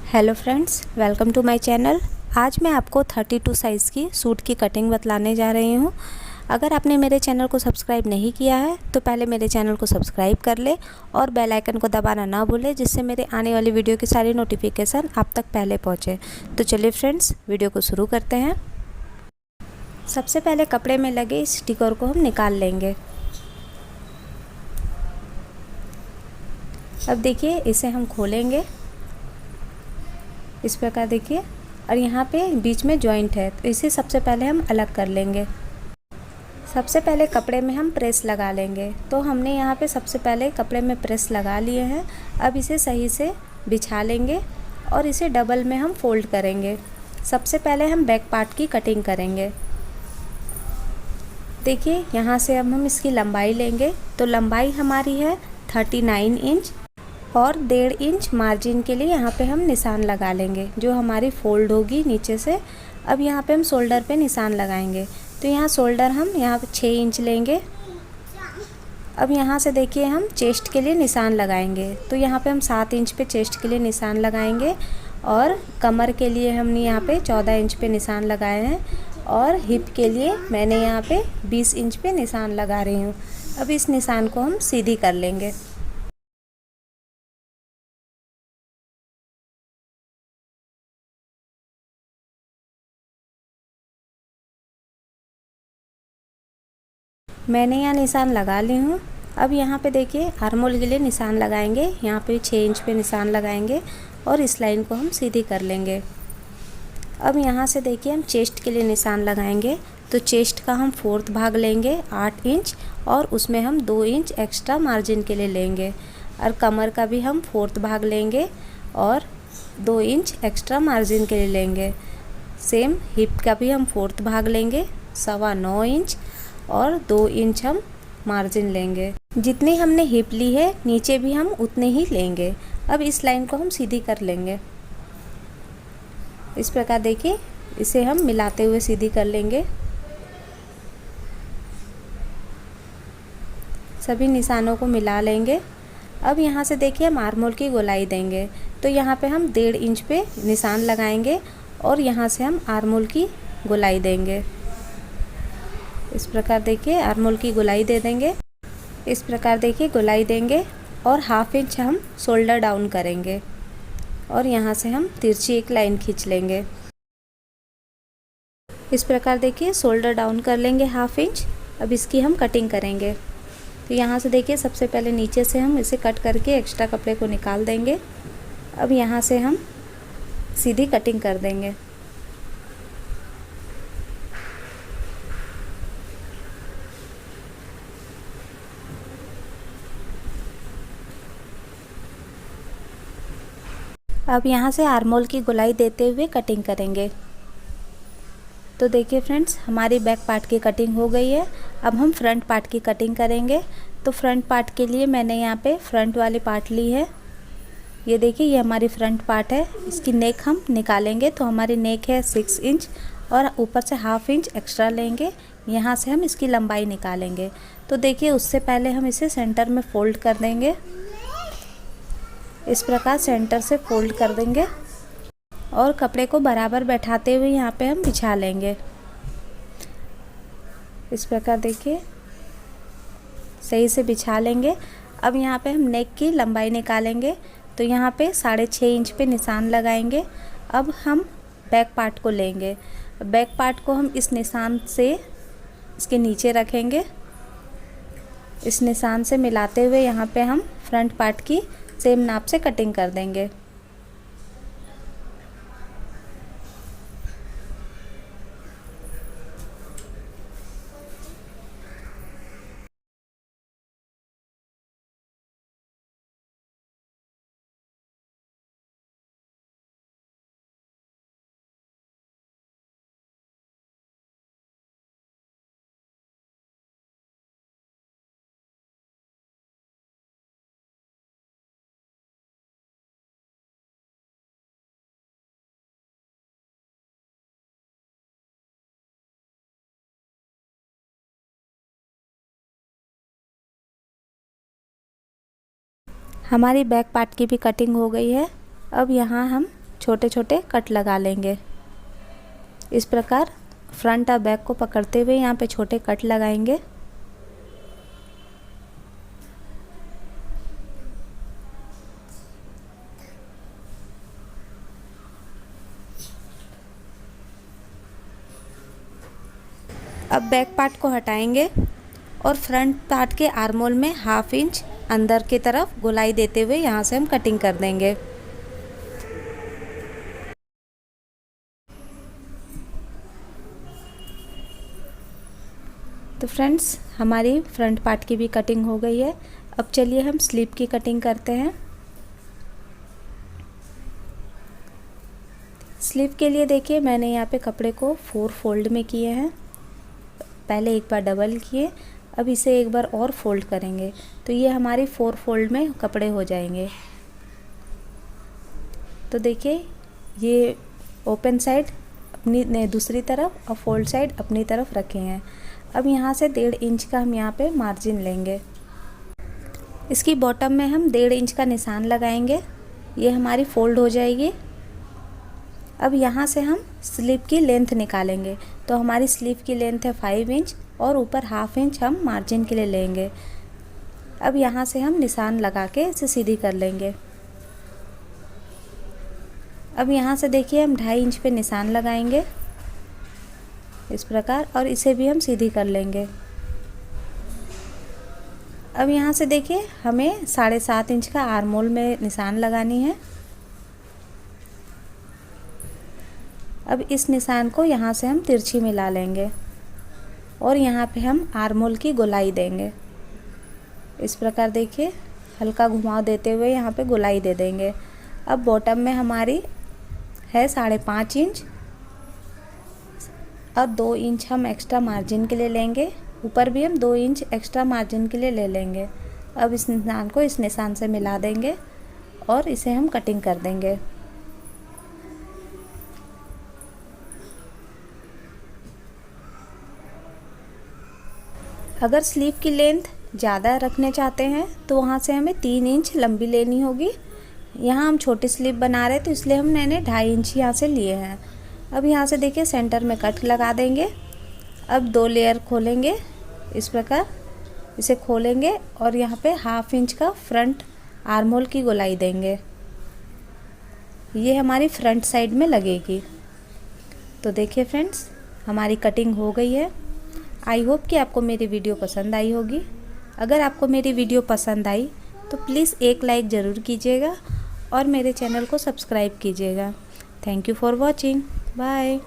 Hello friends, welcome to my channel. आज मैं आपको 32 साइज़ की सूट की कटिंग बतलाने जा रही हूँ। अगर आपने मेरे चैनल को सब्सक्राइब नहीं किया है तो पहले मेरे चैनल को सब्सक्राइब कर ले और बेल आइकन को दबाना ना भूलें, जिससे मेरे आने वाली वीडियो की सारी नोटिफिकेशन आप तक पहले पहुँचे। तो चलिए फ्रेंड्स, वीडियो को शुरू करते हैं। सबसे पहले कपड़े में लगे इस स्टिकर को हम निकाल लेंगे। अब देखिए, इसे हम खोलेंगे इस प्रकार, देखिए, और यहाँ पे बीच में जॉइंट है, तो इसे सबसे पहले हम अलग कर लेंगे। सबसे पहले कपड़े में हम प्रेस लगा लेंगे। तो हमने यहाँ पे सबसे पहले कपड़े में प्रेस लगा लिए हैं। अब इसे सही से बिछा लेंगे और इसे डबल में हम फोल्ड करेंगे। सबसे पहले हम बैक पार्ट की कटिंग करेंगे। देखिए, यहाँ से अब हम इसकी लंबाई लेंगे। तो लंबाई हमारी है 39 इंच और 1.5 इंच मार्जिन के लिए यहाँ पे हम निशान लगा लेंगे, जो हमारी फोल्ड होगी नीचे से। अब यहाँ पे हम शोल्डर पे निशान लगाएंगे। तो यहाँ शोल्डर हम यहाँ पे 6 इंच लेंगे। अब यहाँ से देखिए, हम चेस्ट के लिए निशान लगाएंगे। तो यहाँ पे हम 7 इंच पे चेस्ट के लिए निशान लगाएंगे और कमर के लिए हमने यहाँ पे 14 इंच पे निशान लगाए हैं और हिप के लिए मैंने यहाँ पे 20 इंच पे निशान लगा रही हूँ। अब इस निशान को हम सीधी कर लेंगे। मैंने यहाँ निशान लगा ली हूँ। अब यहाँ पे देखिए, आर्मोल के लिए निशान लगाएंगे। यहाँ पे 6 इंच पे निशान लगाएंगे और इस लाइन को हम सीधी कर लेंगे। अब यहाँ से देखिए, हम चेस्ट के लिए निशान लगाएंगे। तो चेस्ट का हम 4th भाग लेंगे 8 इंच और उसमें हम 2 इंच एक्स्ट्रा मार्जिन के लिए लेंगे। और कमर का भी हम 4th भाग लेंगे और 2 इंच एक्स्ट्रा मार्जिन के लिए लेंगे। सेम हिप का भी हम 4th भाग लेंगे 9.25 इंच और 2 इंच हम मार्जिन लेंगे। जितनी हमने हिप ली है नीचे भी हम उतने ही लेंगे। अब इस लाइन को हम सीधी कर लेंगे इस प्रकार। देखिए, इसे हम मिलाते हुए सीधी कर लेंगे। सभी निशानों को मिला लेंगे। अब यहाँ से देखिए, हम आर्मोल की गोलाई देंगे। तो यहाँ पे हम 1.5 इंच पे निशान लगाएंगे और यहाँ से हम आर्मोल की गोलाई देंगे इस प्रकार। देखिए, आर्मोल की गोलाई दे देंगे इस प्रकार। देखिए, गोलाई देंगे और 1/2 इंच हम शोल्डर डाउन करेंगे और यहाँ से हम तिरछी एक लाइन खींच लेंगे इस प्रकार। देखिए, शोल्डर डाउन कर लेंगे 1/2 इंच। अब इसकी हम कटिंग करेंगे। तो यहाँ से देखिए, सबसे पहले नीचे से हम इसे कट करके एक्स्ट्रा कपड़े को निकाल देंगे। अब यहाँ से हम सीधी कटिंग कर देंगे। अब यहाँ से आर्मोल की गोलाई देते हुए कटिंग करेंगे। तो देखिए फ्रेंड्स, हमारी बैक पार्ट की कटिंग हो गई है। अब हम फ्रंट पार्ट की कटिंग करेंगे। तो फ्रंट पार्ट के लिए मैंने यहाँ पे फ्रंट वाली पार्ट ली है। ये देखिए, ये हमारी फ्रंट पार्ट है। इसकी नेक हम निकालेंगे। तो हमारी नेक है 6 इंच और ऊपर से 1/2 इंच एक्स्ट्रा लेंगे। यहाँ से हम इसकी लंबाई निकालेंगे। तो देखिए, उससे पहले हम इसे सेंटर में फोल्ड कर देंगे इस प्रकार। सेंटर से फोल्ड कर देंगे और कपड़े को बराबर बैठाते हुए यहाँ पे हम बिछा लेंगे इस प्रकार। देखिए, सही से बिछा लेंगे। अब यहाँ पे हम नेक की लंबाई निकालेंगे। तो यहाँ पे 6.5 इंच पे निशान लगाएंगे। अब हम बैक पार्ट को लेंगे। बैक पार्ट को हम इस निशान से इसके नीचे रखेंगे। इस निशान से मिलाते हुए यहाँ पे हम फ्रंट पार्ट की सेम नाप से कटिंग कर देंगे। हमारी बैक पार्ट की भी कटिंग हो गई है। अब यहाँ हम छोटे छोटे कट लगा लेंगे। इस प्रकार फ्रंट और बैक को पकड़ते हुए यहाँ पे छोटे कट लगाएंगे। अब बैक पार्ट को हटाएंगे और फ्रंट पार्ट के आर्मोल में 1/2 इंच अंदर की तरफ गोलाई देते हुए यहाँ से हम कटिंग कर देंगे। तो फ्रेंड्स, हमारी फ्रंट पार्ट की भी कटिंग हो गई है। अब चलिए हम स्लीव की कटिंग करते हैं। स्लीव के लिए देखिए मैंने यहाँ पे कपड़े को 4 फोल्ड में किए हैं। पहले एक बार डबल किए, अब इसे एक बार और फोल्ड करेंगे तो ये हमारी 4 फोल्ड में कपड़े हो जाएंगे। तो देखिए ये ओपन साइड अपनी दूसरी तरफ और फोल्ड साइड अपनी तरफ रखे हैं। अब यहाँ से 1.5 इंच का हम यहाँ पे मार्जिन लेंगे। इसकी बॉटम में हम 1.5 इंच का निशान लगाएंगे। ये हमारी फोल्ड हो जाएगी। अब यहाँ से हम स्लीव की लेंथ निकालेंगे। तो हमारी स्लीव की लेंथ है 5 इंच और ऊपर 1/2 इंच हम मार्जिन के लिए लेंगे। अब यहाँ से हम निशान लगा के इसे सीधी कर लेंगे। अब यहाँ से देखिए हम 2.5 इंच पे निशान लगाएंगे इस प्रकार, और इसे भी हम सीधी कर लेंगे। अब यहाँ से देखिए हमें 7.5 इंच का आर्मोल में निशान लगानी है। अब इस निशान को यहाँ से हम तिरछी मिला लेंगे और यहाँ पे हम आर्मोल की गोलाई देंगे। इस प्रकार देखिए हल्का घुमाव देते हुए यहाँ पे गोलाई दे देंगे। अब बॉटम में हमारी है 5.5 इंच। अब 2 इंच हम एक्स्ट्रा मार्जिन के लिए लेंगे। ऊपर भी हम 2 इंच एक्स्ट्रा मार्जिन के लिए ले लेंगे। अब इस निशान को इस निशान से मिला देंगे और इसे हम कटिंग कर देंगे। अगर स्लीव की लेंथ ज़्यादा रखने चाहते हैं तो वहाँ से हमें 3 इंच लंबी लेनी होगी। यहाँ हम छोटी स्लीव बना रहे हैं तो इसलिए हमने 2.5 इंच यहाँ से लिए हैं। अब यहाँ से देखिए सेंटर में कट लगा देंगे। अब 2 लेयर खोलेंगे इस प्रकार, इसे खोलेंगे और यहाँ पे 1/2 इंच का फ्रंट आर्महोल की गोलाई देंगे। ये हमारी फ्रंट साइड में लगेगी। तो देखिए फ्रेंड्स, हमारी कटिंग हो गई है। आई होप कि आपको मेरी वीडियो पसंद आई होगी। अगर आपको मेरी वीडियो पसंद आई तो प्लीज़ एक लाइक ज़रूर कीजिएगा और मेरे चैनल को सब्सक्राइब कीजिएगा। Thank you for watching. Bye.